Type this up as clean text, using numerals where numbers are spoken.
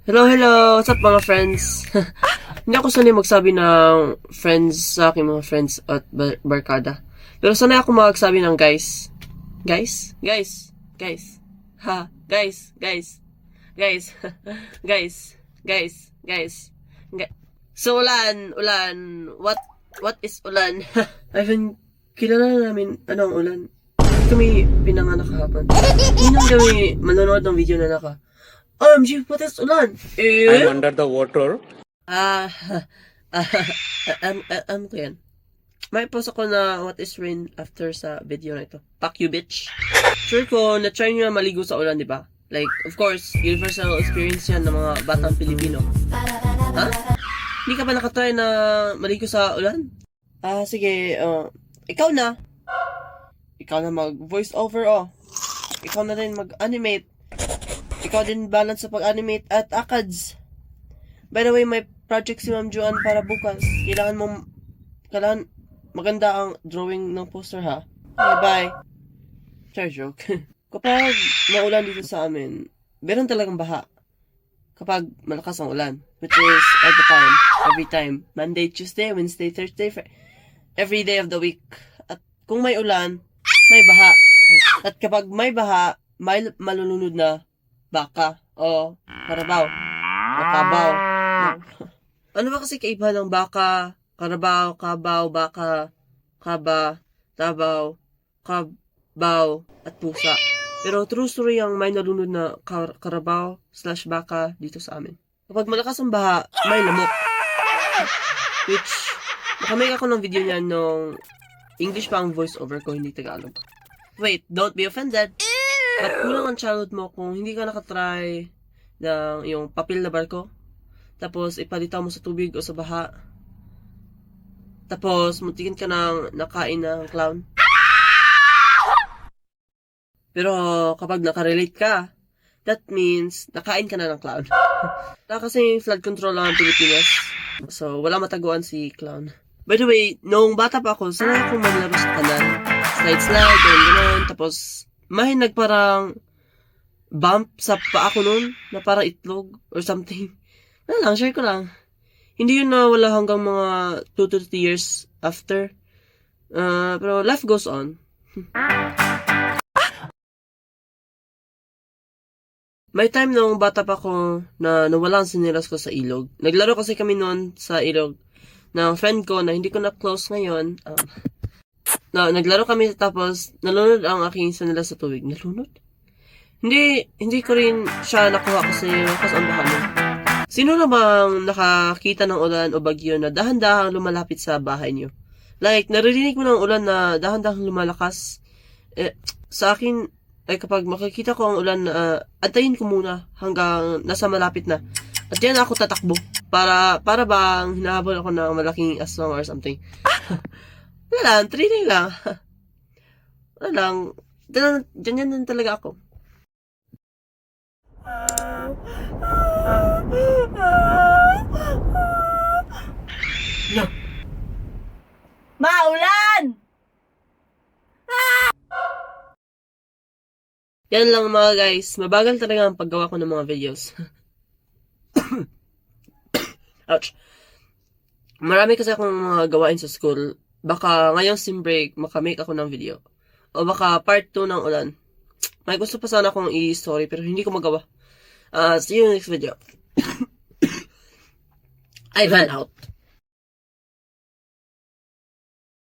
Hello, hello! What's up mga friends? Hindi ako sanay magsabi ng friends sa aking mga friends at barkada. Pero sanay ako magsabi ng guys. Guys? Guys? Guys? Ha? Guys? Guys? Guys? Guys? Guys? Guys? So, ulan. What is ulan? Ivan, kilala namin anong ulan. Hindi kami pinanganak kahapon. Hindi naman kami manonood ng video na naka. OMG, what is ulan? I'm under the water. Ah, ko yan. May post ako na what is rain after sa video na ito. Fuck you, bitch. Sure ko, na-try nyo na maligo sa ulan, di ba? Like, of course, universal experience yan ng mga batang Pilipino. Ha? Hindi ka ba nakatry na maligo sa ulan? Sige, ikaw na. Ikaw na mag-voice over, Ikaw na rin mag-animate. Ikaw din balance sa pag-animate at ACADS. By the way, may project si Ma'am Joanne para bukas. Kailangan maganda ang drawing ng poster, ha? Okay, bye. Sorry, joke. Kapag maulan dito sa amin, meron talagang baha. Kapag malakas ang ulan, which is all the time, every time. Monday, Tuesday, Wednesday, Thursday, every day of the week. At kung may ulan, may baha. At kapag may baha, may malulunod na baka o karabaw o kabaw. Ano ba kasi kaiba ng baka, karabaw, kabaw, baka, kaba, tabaw, kabaw, at pusa? Pero true story ang may nalunod na karabaw/baka dito sa amin. Kapag malakas ang baha, may lamok. Which, nakamake ako ng video niyan nung English pa ang voice over ko, hindi Tagalog. Wait, don't be offended. Ba't kulang ang childhood mo kung hindi ka nakatry ng yung papel na barko? Tapos ipalitaw mo sa tubig o sa baha? Tapos muntikin ka ng nakain ng clown? Pero kapag nakarelate ka, that means nakain ka na ng clown. Kasi flood control lang ang Pilipinas. So wala mataguan si clown. By the way, nung bata pa ako, sanay akong maglaro sa kanal. Slide, ganun. Tapos may nagparang bump sa paa ko nun, na parang itlog or something. Lang, share ko lang. Hindi yun na wala hanggang mga 2 to 3 years after. Pero life goes on. May time nung bata pa ko na nawala ang sinilas ko sa ilog. Naglaro kasi kami noon sa ilog ng friend ko na hindi ko na close ngayon. Naglaro kami tapos nalunod ang aking sanila sa tubig. Nalunod? Hindi ko rin siya nakuha kasi lakas ang baha mo. Sino na bang nakakita ng ulan o bagyo na dahan-dahang lumalapit sa bahay niyo? Like, naririnig mo ng ulan na dahan-dahang lumalakas. Sa akin, ay kapag makikita ko ang ulan na antayin ko muna hanggang nasa malapit na. At yan ako tatakbo. Para bang hinahabol ako ng malaking aswang or something. Wala lang, training lang. Wala lang. Diyan talaga ako. No. Maulan! Yan lang mga guys. Mabagal talaga ang paggawa ko ng mga videos. Ouch. Marami kasi akong mga gawain sa school. Baka ngayong sim break, makamake ako ng video. O baka part 2 ng ulan. May gusto pa sana akong i-story pero hindi ko magawa. See you next video. Ivan out.